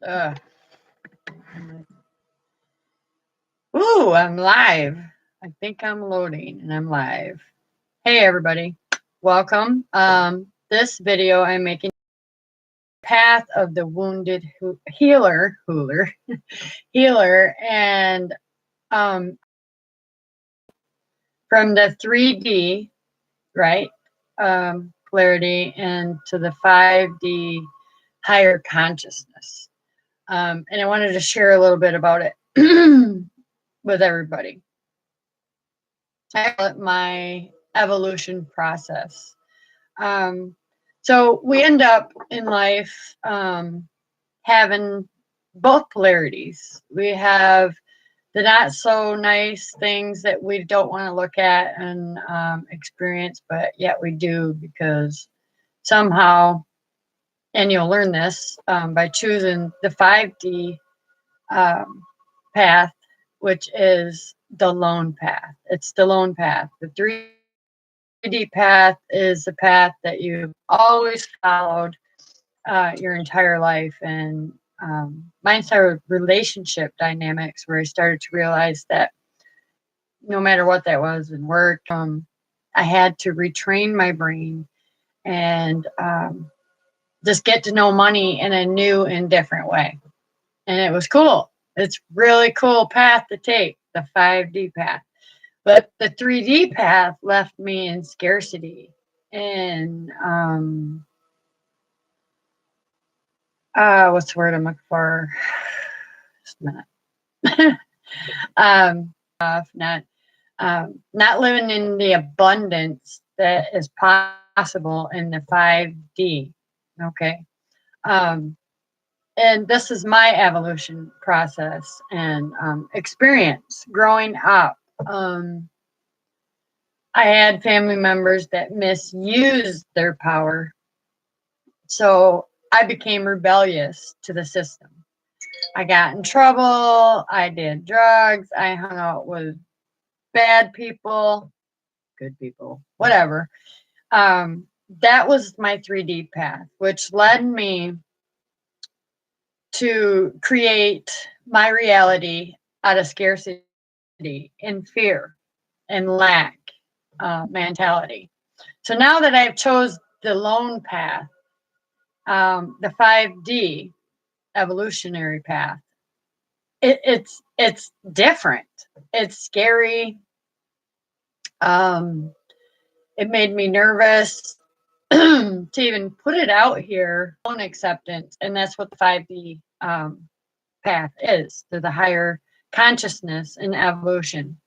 Uh, ooh, I'm live. I think I'm loading and I'm live. Hey everybody, welcome. This video I'm making path of the wounded healer, and um, from the 3D, right, clarity, and to the 5D higher consciousness. And I wanted to share a little bit about it with everybody. I call it my evolution process. So we end up in life having both polarities. We have the not so nice things that we don't want to look at and experience, but yet we do because somehow, and you'll learn this by choosing the 5D path, which is the lone path. It's the lone path. The 3D path is the path that you've always followed your entire life. And mine started with relationship dynamics, where I started to realize that no matter what that was in work, I had to retrain my brain and just get to know money in a new and different way. And it was cool. It's really cool path to take, the 5D path. But the 3D path left me in scarcity and what's the word I'm looking for? Just a minute. Not living in the abundance that is possible in the 5D. Okay. And this is my evolution process and experience growing up. I had family members that misused their power. So I became rebellious to the system. I got in trouble. I did drugs. I hung out with bad people, good people, whatever. That was my 3D path, which led me to create my reality out of scarcity and fear and lack mentality. So now that I've chose the lone path, the 5D evolutionary path, it's different. It's scary. It made me nervous to even put it out here on acceptance, and that's what the 5D path is, to the higher consciousness and evolution.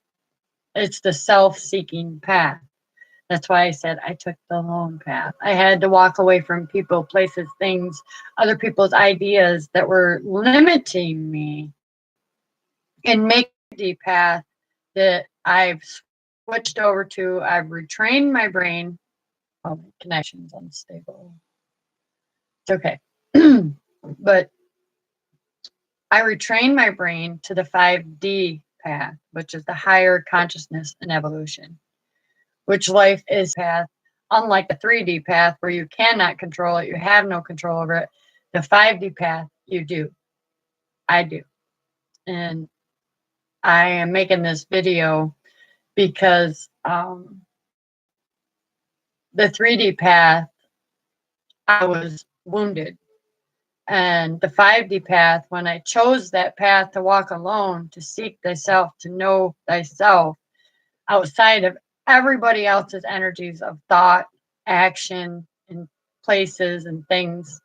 It's the self-seeking path. That's why I said I took the lone path. I had to walk away from people, places, things, other people's ideas that were limiting me, and make the path that I've switched over to. I've retrained my brain. Oh, my connection's unstable. It's okay. But I retrained my brain to the 5D path, which is the higher consciousness and evolution, which life is path. Unlike the 3D path, where you cannot control it, you have no control over it. The 5D path, you do. I do. And I am making this video because the 3D path, I was wounded. And the 5D path, when I chose that path to walk alone, to seek thyself, to know thyself, outside of everybody else's energies of thought, action, and places and things,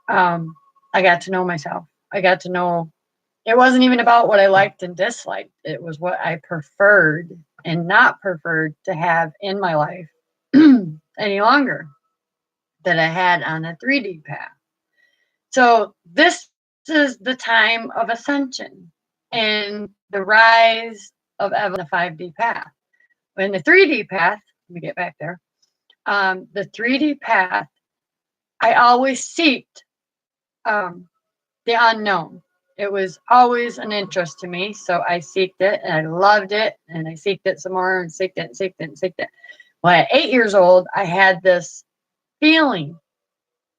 I got to know myself. I got to know it wasn't even about what I liked and disliked. It was what I preferred and not preferred to have in my life any longer that I had on the 3D path. So this is the time of ascension and the rise of the 5D path. In the 3D path, let me get back there. The 3D path, I always seeked the unknown. It was always an interest to me, so I seeked it and I loved it, and I seeked it some more and seeked it and seeked it and seeked it. Well, at 8 years old, I had this feeling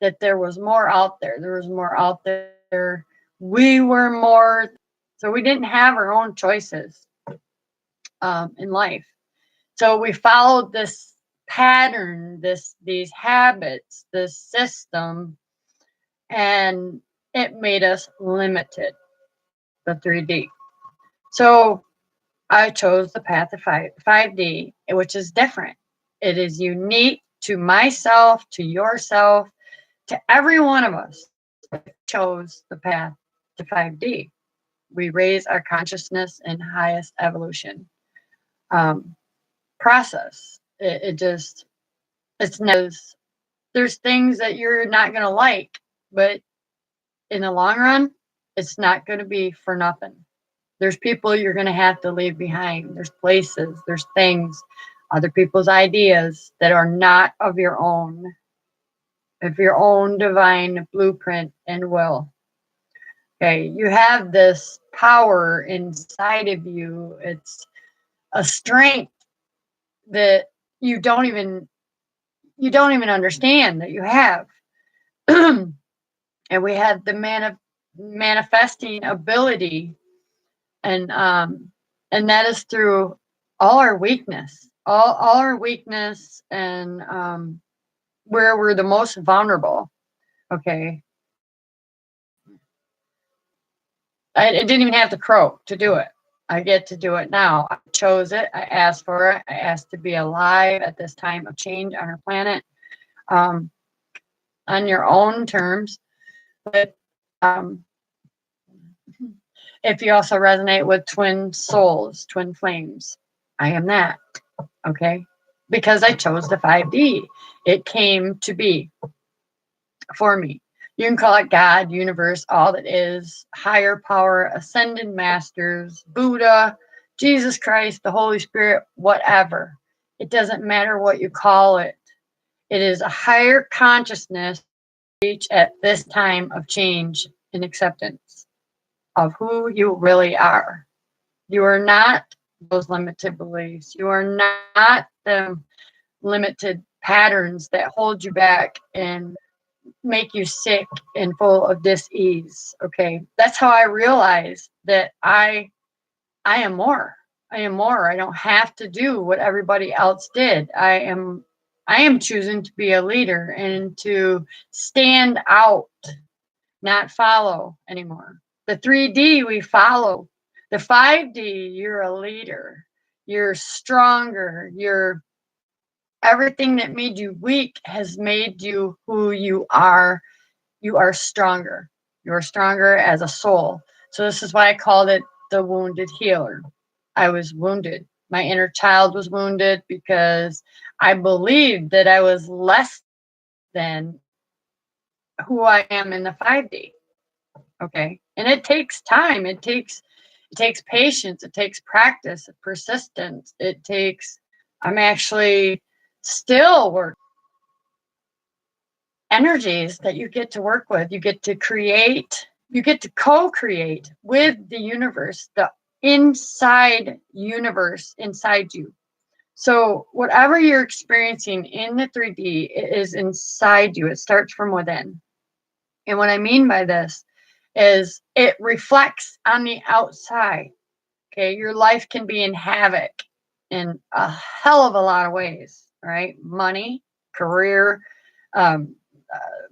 that there was more out there. There was more out there We were more, so we didn't have our own choices in life. So we followed this pattern, these habits, this system, and it made us limited, the 3D. So I chose the path of 5D, which is different. It is unique to myself, to yourself, to every one of us chose the path to 5D. We raise our consciousness in highest evolution process. It just, it's there's things that you're not going to like, but in the long run, it's not going to be for nothing. There's people you're going to have to leave behind. There's places, there's things, other people's ideas that are not of your own divine blueprint and will. Okay, you have this power inside of you. It's a strength that you don't even understand that you have. And we have the manifesting ability, and that is through all our weakness, all our weakness, and where we're the most vulnerable. Okay, I didn't even have to croak to do it. I get to do it now. I chose it. I asked for it. I asked to be alive at this time of change on our planet, on your own terms. But if you also resonate with twin souls, twin flames, I am that. Okay, because I chose the 5D. It came to be for me. You can call it God, universe, all that is, higher power, ascended masters, Buddha, Jesus Christ, the Holy Spirit, whatever. It doesn't matter what you call it. It is a higher consciousness reach at this time of change and acceptance of who you really are. You are not those limited beliefs. You are not the limited patterns that hold you back and make you sick and full of dis-ease. Okay, that's how I realized that I am more. I am more. I don't have to do what everybody else did. I am choosing to be a leader and to stand out, not follow anymore. The 3D we follow. The 5D, you're a leader. You're stronger. You're everything that made you weak has made you who you are. You are stronger. You are stronger as a soul. So this is why I called it the wounded healer. I was wounded. My inner child was wounded because I believed that I was less than who I am in the 5D. Okay. And it takes time. It takes patience. It takes practice, persistence. I'm actually still working energies that you get to work with. You get to create, you get to co-create with the universe, the inside universe inside you. So whatever you're experiencing in the 3D, it is inside you. It starts from within. And what I mean by this is it reflects on the outside. Okay, your life can be in havoc in a hell of a lot of ways, right? Money, career,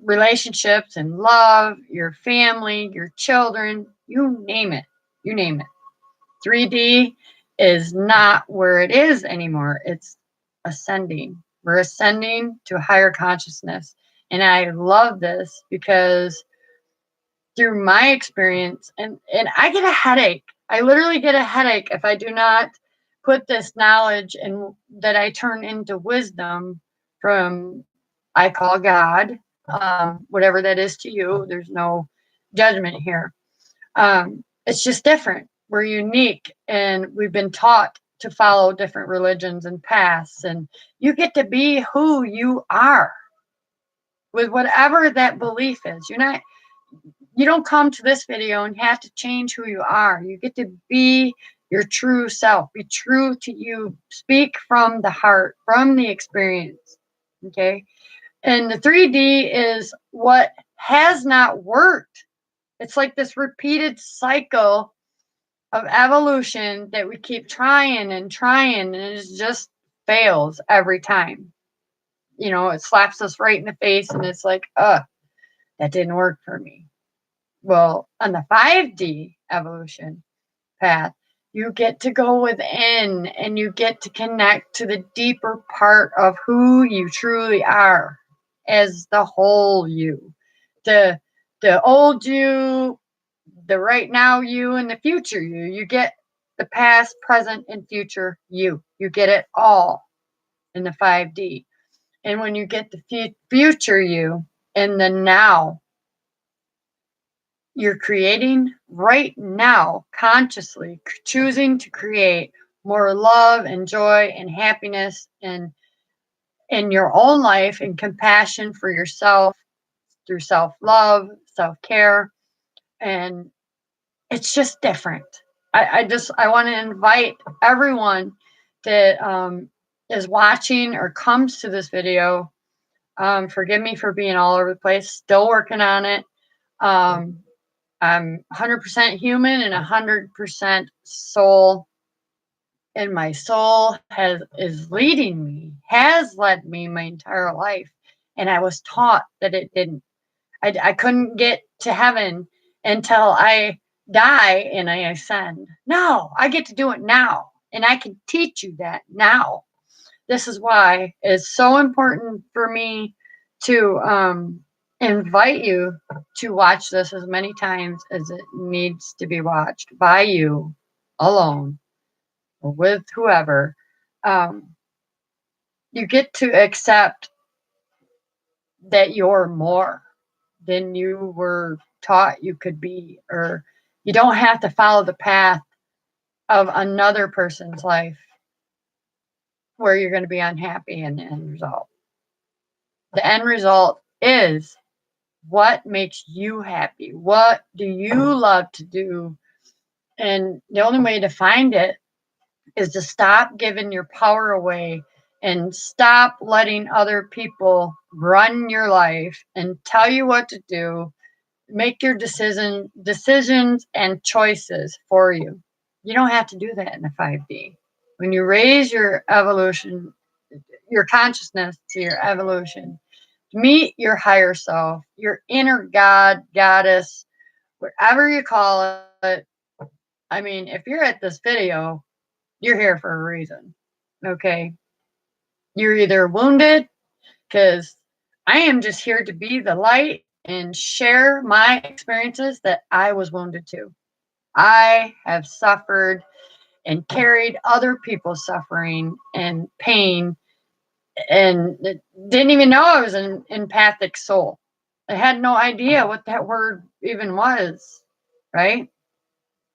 relationships and love, your family, your children, you name it. You name it. 3D is not where it is anymore. It's ascending. We're ascending to higher consciousness. And I love this because through my experience, and I get a headache. I literally get a headache if I do not put this knowledge and that I turn into wisdom from, I call God, whatever that is to you. There's no judgment here. It's just different. We're unique, and we've been taught to follow different religions and paths, and you get to be who you are with whatever that belief is. You don't come to this video and have to change who you are. You get to be your true self. Be true to you. Speak from the heart, from the experience. Okay. And the 3D is what has not worked It's like this repeated cycle of evolution that we keep trying and trying, and it just fails every time. It slaps us right in the face, and it's like, that didn't work for me. Well, on the 5D evolution path, you get to go within and you get to connect to the deeper part of who you truly are as the whole you. The old you, the right now you, and the future you. You get the past, present, and future you. You get it all in the 5D. And when you get the future you in the now, you're creating right now, consciously choosing to create more love and joy and happiness and in your own life and compassion for yourself through self-love, self-care. And it's just different. I want to invite everyone that is watching or comes to this video. Forgive me for being all over the place, still working on it. I'm 100% human and 100% soul, and my soul is leading me, has led me my entire life, and I was taught that it didn't. I couldn't get to heaven until I die and I ascend. No, I get to do it now, and I can teach you that now. This is why it's so important for me to invite you to watch this as many times as it needs to be watched by you alone or with whoever. You get to accept that you're more than you were taught you could be, or you don't have to follow the path of another person's life where you're going to be unhappy in the end result. The end result is what makes you happy? What do you love to do? And the only way to find it is to stop giving your power away and stop letting other people run your life and tell you what to do, make your decisions and choices for you. You don't have to do that in the 5D. When you raise your evolution, your consciousness to your evolution, meet your higher self, your inner God, goddess, whatever you call it. I mean, if you're at this video, you're here for a reason. Okay. You're either wounded, because I am just here to be the light and share my experiences that I was wounded too. I have suffered and carried other people's suffering and pain and didn't even know I was an empathic soul. I had no idea what that word even was, right?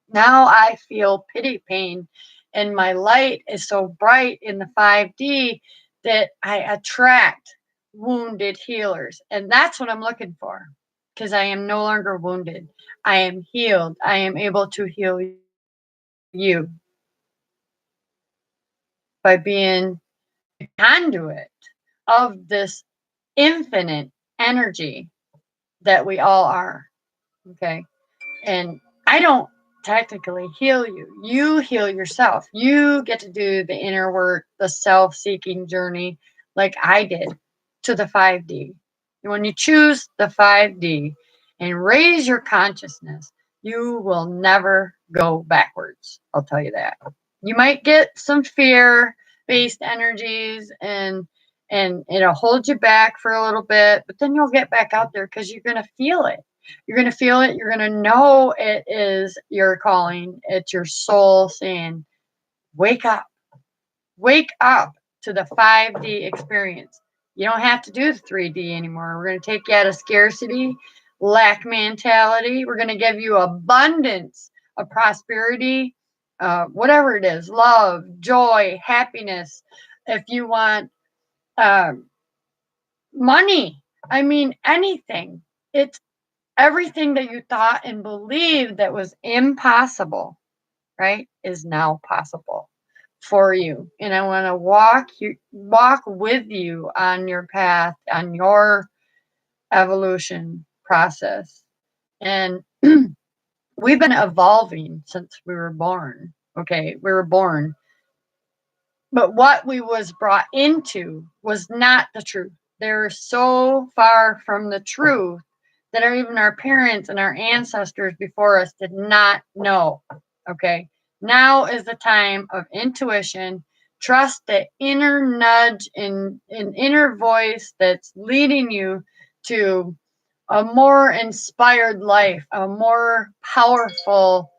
Now I feel pity pain, and my light is so bright in the 5D that I attract wounded healers. And that's what I'm looking for, because I am no longer wounded. I am healed. I am able to heal you by being a conduit of this infinite energy that we all are. Okay. And I don't technically heal you. You heal yourself. You get to do the inner work, the self-seeking journey like I did to the 5D. And when you choose the 5D and raise your consciousness, you will never go backwards. I'll tell you that. You might get some fear-based energies and it'll hold you back for a little bit, but then you'll get back out there because you're going to feel it. You're going to feel it. You're going to know it is your calling. It's your soul saying, wake up to the 5D experience. You don't have to do the 3D anymore. We're going to take you out of scarcity, lack mentality. We're going to give you abundance of prosperity, whatever it is, love, joy, happiness. If you want money, I mean, anything. It's everything that you thought and believed that was impossible, right, is now possible for you. And I want to walk with you on your path, on your evolution process. And we've been evolving since we were born. Okay, we were born. But what we was brought into was not the truth. They're so far from the truth that even our parents and our ancestors before us did not know. Okay. Now is the time of intuition. Trust the inner nudge and an inner voice that's leading you to a more inspired life, a more powerful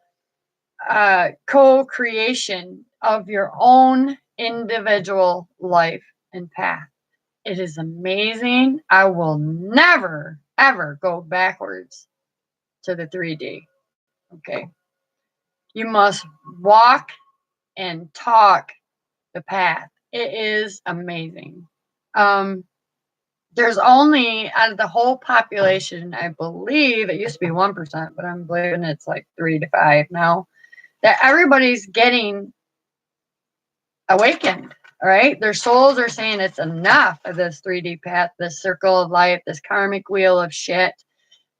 co-creation of your own individual life and path. It is amazing. I will never, ever go backwards to the 3D. Okay. You must walk and talk the path. It is amazing. Um, there's only out of the whole population, I believe it used to be 1%, but I'm believing it's like 3 to 5 now, that everybody's getting awakened. All right. Their souls are saying it's enough of this 3D path, this circle of life, this karmic wheel of shit.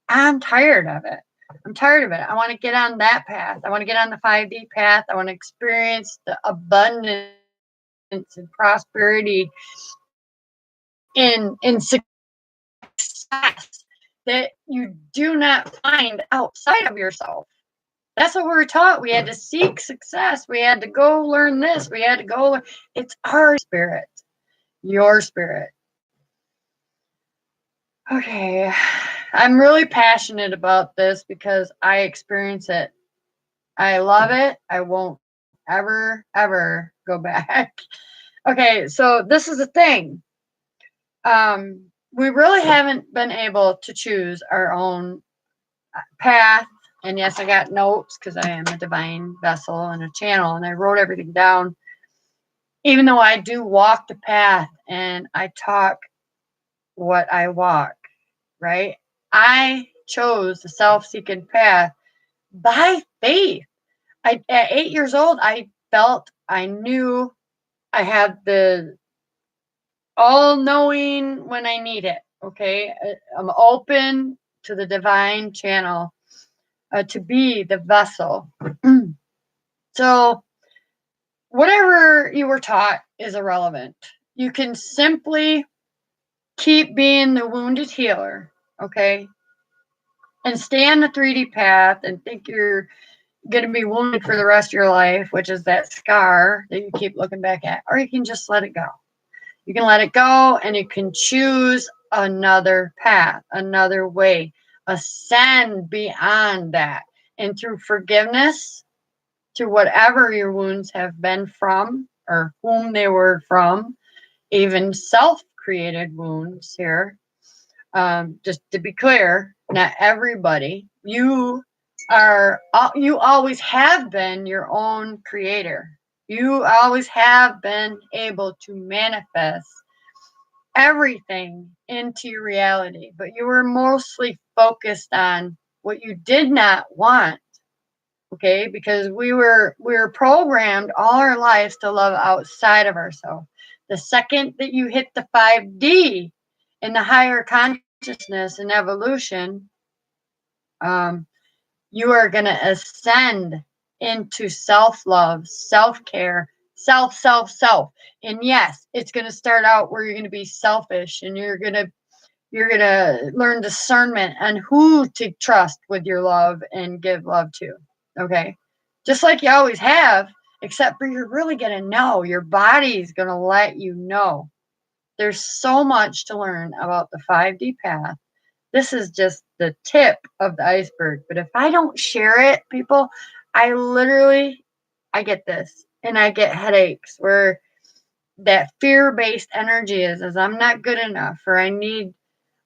I'm tired of it. I'm tired of it. I want to get on that path. I want to get on the 5D path. I want to experience the abundance and prosperity in success that you do not find outside of yourself. That's what we were taught. We had to seek success. We had to go learn this. We had to go learn. It's our spirit, your spirit. Okay. I'm really passionate about this because I experience it. I love it. I won't ever, ever go back. Okay. So this is the thing. We really haven't been able to choose our own path. And yes, I got notes because I am a divine vessel and a channel, and I wrote everything down. Even though I do walk the path and I talk what I walk, right? I chose the self-seeking path by faith. At 8 years old, I felt I knew I had the all-knowing when I need it. Okay, I'm open to the divine channel to be the vessel. So whatever you were taught is irrelevant. You can simply keep being the wounded healer, okay? And stay on the 3D path and think you're going to be wounded for the rest of your life, which is that scar that you keep looking back at. Or you can just let it go. You can let it go and you can choose another path, another way, ascend beyond that. And through forgiveness, to whatever your wounds have been from or whom they were from, even self-created wounds here. Just to be clear, not everybody. You always have been your own creator. You always have been able to manifest everything into your reality, but you were mostly focused on what you did not want. Okay, because we were programmed all our lives to love outside of ourselves. The second that you hit the 5D in the higher consciousness and evolution, you are going to ascend into self-love, self-care, self. And yes, it's going to start out where you're going to be selfish and you're going to learn discernment on who to trust with your love and give love to. Okay. Just like you always have, except for you're really going to know. Your body's going to let you know. There's so much to learn about the 5D path. This is just the tip of the iceberg. But if I don't share it, people, I get this and I get headaches where that fear-based energy is I'm not good enough, or I need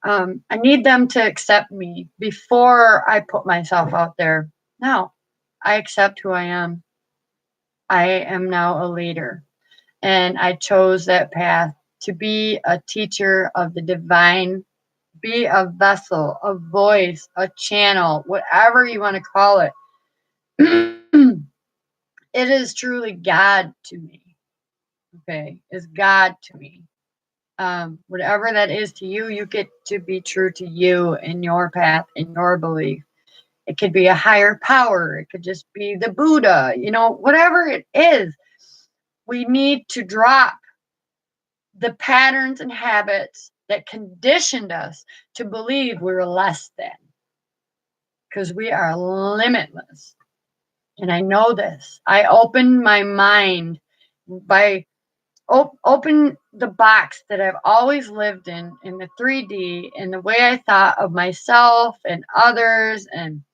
them to accept me before I put myself out there. No, I accept who I am. I am now a leader. And I chose that path to be a teacher of the divine, be a vessel, a voice, a channel, whatever you want to call it. It is truly God to me. Okay, is God to me. Whatever that is to you, you get to be true to you in your path, in your belief. It could be a higher power. It could just be the Buddha, whatever it is. We need to drop the patterns and habits that conditioned us to believe we were less than, because we are limitless. And I know this. I opened my mind by open the box that I've always lived in the 3D, and the way I thought of myself and others. And,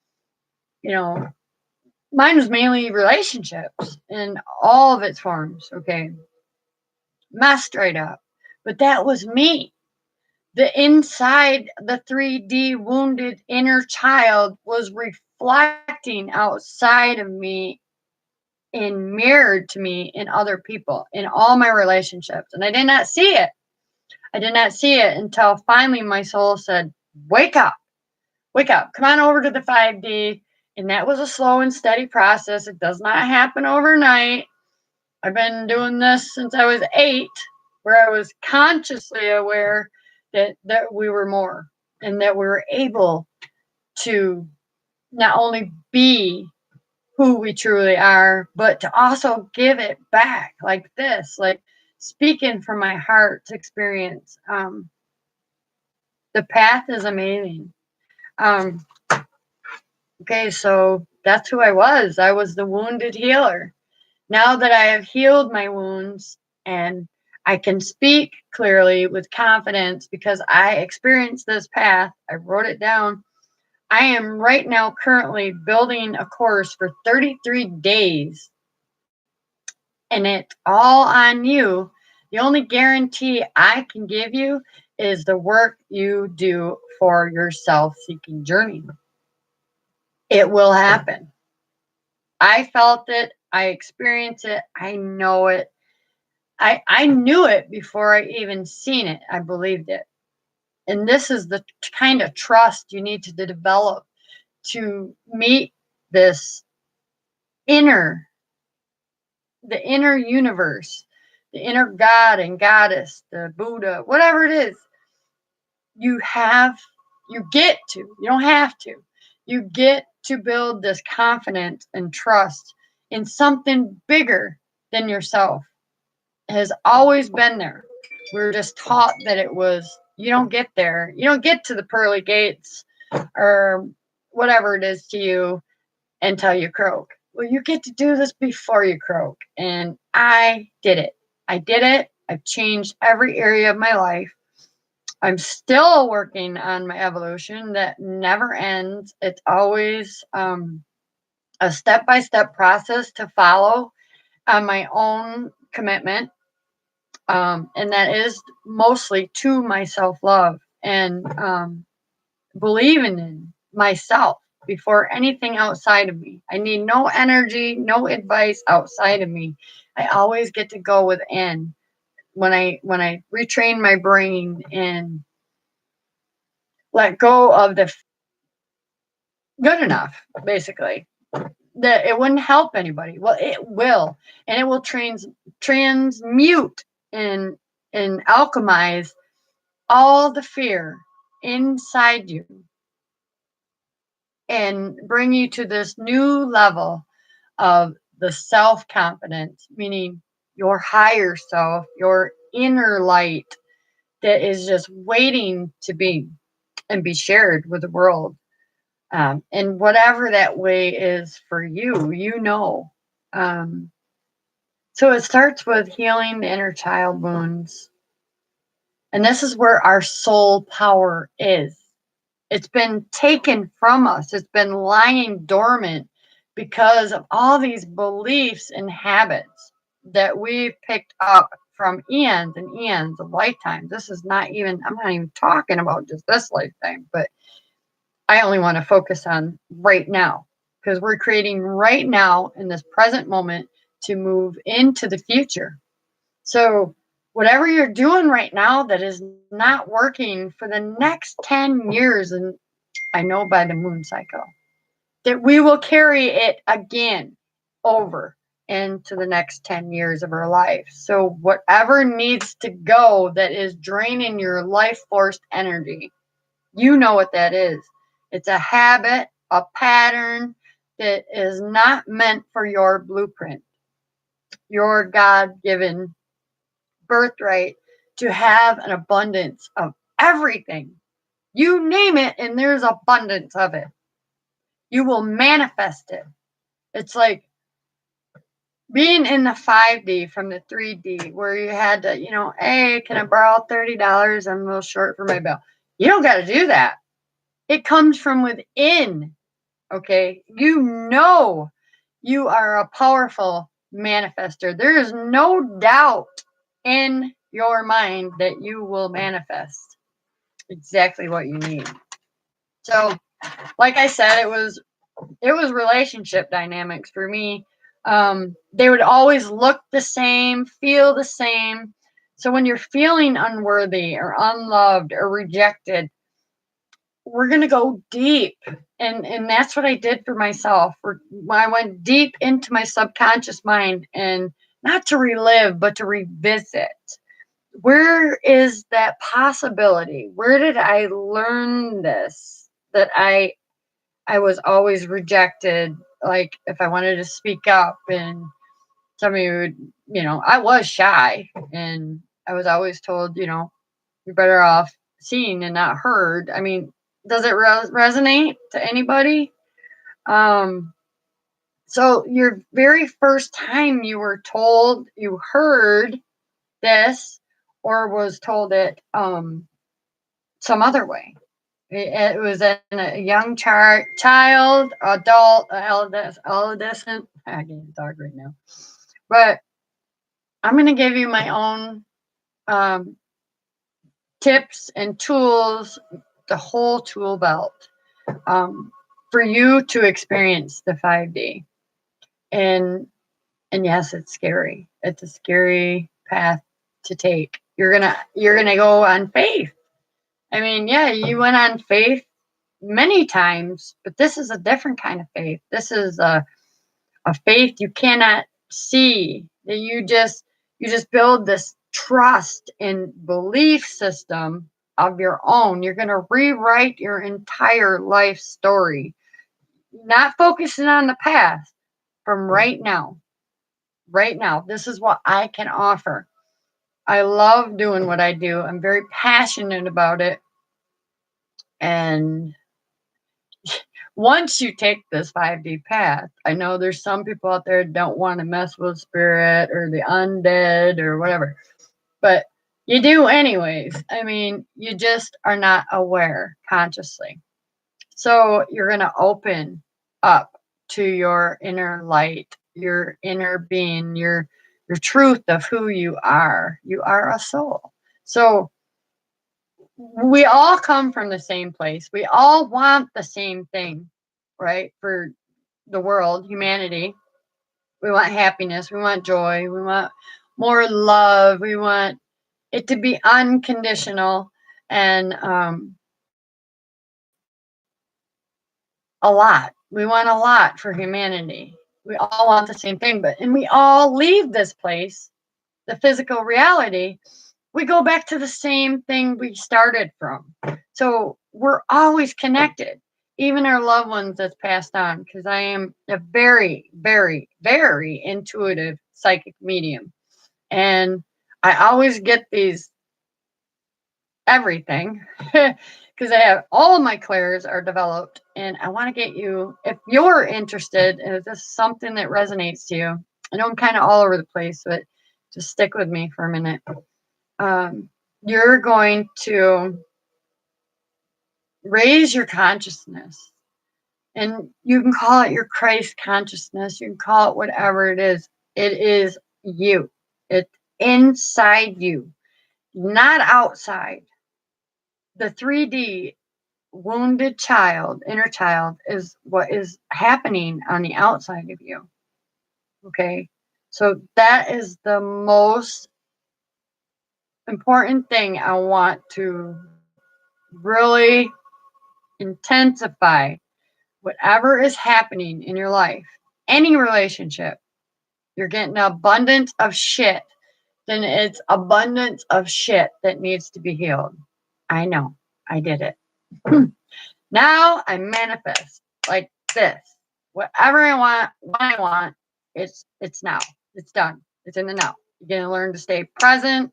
mine was mainly relationships in all of its forms. Okay. Messed right up. But that was me. The inside, the 3D wounded inner child was reflecting outside of me and mirrored to me in other people, in all my relationships. And I did not see it. I did not see it until finally my soul said, wake up, come on over to the 5D. And that was a slow and steady process. It does not happen overnight. I've been doing this since I was 8, where I was consciously aware that we were more, and that we were able to not only be who we truly are, but to also give it back like this, like speaking from my heart's experience. The path is amazing. Okay, so that's who I was. I was the wounded healer. Now that I have healed my wounds and I can speak clearly with confidence because I experienced this path, I wrote it down. I am right now currently building a course for 33 days, and it's all on you. The only guarantee I can give you is the work you do for your self-seeking journey. It will happen. I felt it. I experienced it. I know it. I knew it before I even seen it. I believed it. And this is the kind of trust you need to develop to meet this the inner universe, the inner God and goddess, the Buddha, whatever it is. You don't have to. You get to build this confidence and trust in something bigger than yourself. It has always been there. We're just taught that you don't get there. You don't get to the pearly gates or whatever it is to you until you croak. Well, you get to do this before you croak. And I did it. I've changed every area of my life. I'm still working on my evolution that never ends. It's always a step-by-step process to follow on my own commitment. And that is mostly to my self-love and believing in myself before anything outside of me. I need no energy, no advice outside of me. I always get to go within. When I retrain my brain and let go of the good enough, basically, that it wouldn't help anybody. Well, it will, and it will transmute and alchemize all the fear inside you and bring you to this new level of the self-confidence, meaning your higher self, your inner light that is just waiting to be and be shared with the world. And whatever that way is for you, So it starts with healing the inner child wounds. And this is where our soul power is. It's been taken from us. It's been lying dormant because of all these beliefs and habits that we picked up from eons and eons of lifetimes. I'm not even talking about just this lifetime, but I only want to focus on right now, because we're creating right now in this present moment to move into the future. So whatever you're doing right now that is not working for the next 10 years, and I know by the moon cycle, that we will carry it again over into the next 10 years of our life. So whatever needs to go that is draining your life force energy, you know what that is. It's a habit. a pattern that is not meant for your blueprint, your God-given birthright to have an abundance of everything. You name it, and there's abundance of it. You will manifest it. It's like being in the 5D from the 3D, where you had to, hey, can I borrow $30? I'm a little short for my bill. You don't got to do that. It comes from within. Okay. You are a powerful manifester. There is no doubt in your mind that you will manifest exactly what you need. So, like I said, it was relationship dynamics for me. They would always look the same, feel the same. So when you're feeling unworthy or unloved or rejected, we're going to go deep. And that's what I did for myself. I went deep into my subconscious mind, and not to relive, but to revisit. Where is that possibility? Where did I learn this? That I was always rejected. Like if I wanted to speak up, and somebody would, I was shy, and I was always told, you're better off seen and not heard. I mean, does it resonate to anybody? So your very first time you were told, you heard this, or was told it some other way. It was in a young child, adult, adolescent. I can't talk right now. But I'm going to give you my own tips and tools, the whole tool belt, for you to experience the 5D. And yes, it's scary. It's a scary path to take. You're gonna go on faith. I mean, yeah, you went on faith many times, but this is a different kind of faith. This is a faith you cannot see, that you just build this trust and belief system of your own. You're going to rewrite your entire life story, not focusing on the past, from right now. Right now, this is what I can offer. I love doing what I do. I'm very passionate about it. And once you take this 5D path, I know there's some people out there that don't want to mess with spirit or the undead or whatever, but you do anyways. I mean, you just are not aware consciously. So you're going to open up to your inner light, your inner being, your truth of who you are. You are a soul. So we all come from the same place. We all want the same thing, right? For the world, humanity. We want happiness. We want joy. We want more love. We want it to be unconditional, and a lot. We want a lot for humanity. We all want the same thing, and we all leave this place, the physical reality. We go back to the same thing we started from. So we're always connected, even our loved ones that's passed on, because I am a very, very, very intuitive psychic medium. And I always get these everything because I have all of my clairs are developed, and I want to get you, if you're interested, and if this is something that resonates to you. I know I'm kind of all over the place, but just stick with me for a minute. You're going to raise your consciousness, and you can call it your Christ consciousness. You can call it whatever it is. It is you. It's inside you, not outside. The 3D wounded child, inner child, is what is happening on the outside of you. Okay. So that is the most important thing I want to really intensify. Whatever is happening in your life, any relationship, you're getting an abundance of shit, then it's abundance of shit that needs to be healed. I know. I did it. Now I manifest like this. Whatever I want, when I want, it's now. It's done. It's in the now. You're gonna learn to stay present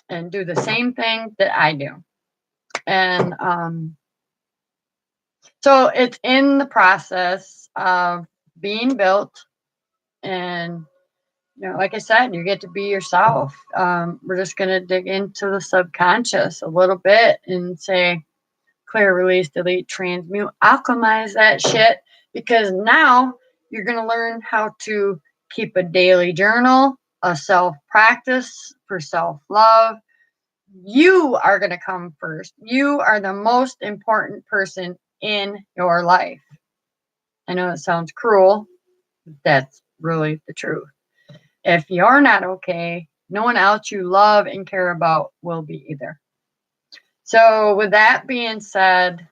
and do the same thing that I do. And so it's in the process of being built. And like I said, you get to be yourself. We're just gonna dig into the subconscious a little bit and say clear, release, delete, transmute, alchemize that shit, because now you're going to learn how to keep a daily journal, a self practice for self love. You are going to come first. You are the most important person in your life. I know it sounds cruel, but that's really the truth. If you're not okay, no one else you love and care about will be either. So with that being said,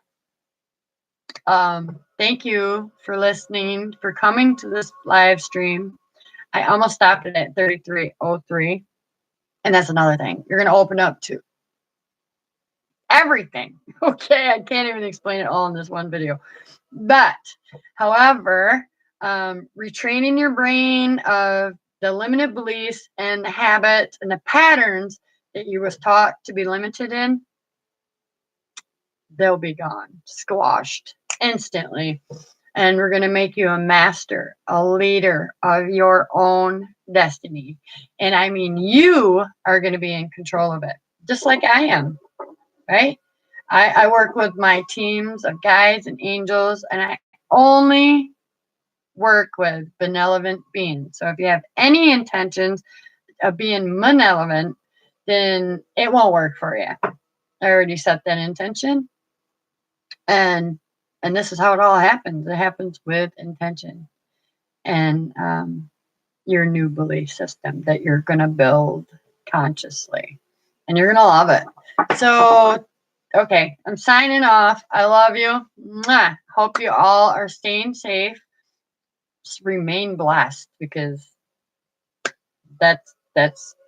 thank you for listening, for coming to this live stream. I almost stopped it at 33:03. And that's another thing. You're going to open up to everything. Okay, I can't even explain it all in this one video. But, however, retraining your brain of the limited beliefs and the habits and the patterns that you was taught to be limited in, they'll be gone, squashed instantly. And we're going to make you a master, a leader of your own destiny. And I mean, you are going to be in control of it, just like I am, right? I work with my teams of guides and angels, and I only work with benevolent beings. So if you have any intentions of being malevolent, then it won't work for you. I already set that intention. And this is how it all happens. It happens with intention and your new belief system that you're going to build consciously. And you're going to love it. So, okay, I'm signing off. I love you. Mwah. Hope you all are staying safe. Just remain blessed, because that's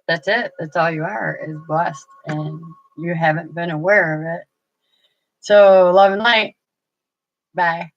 it. That's all you are, is blessed. And you haven't been aware of it. So, love and light. Bye.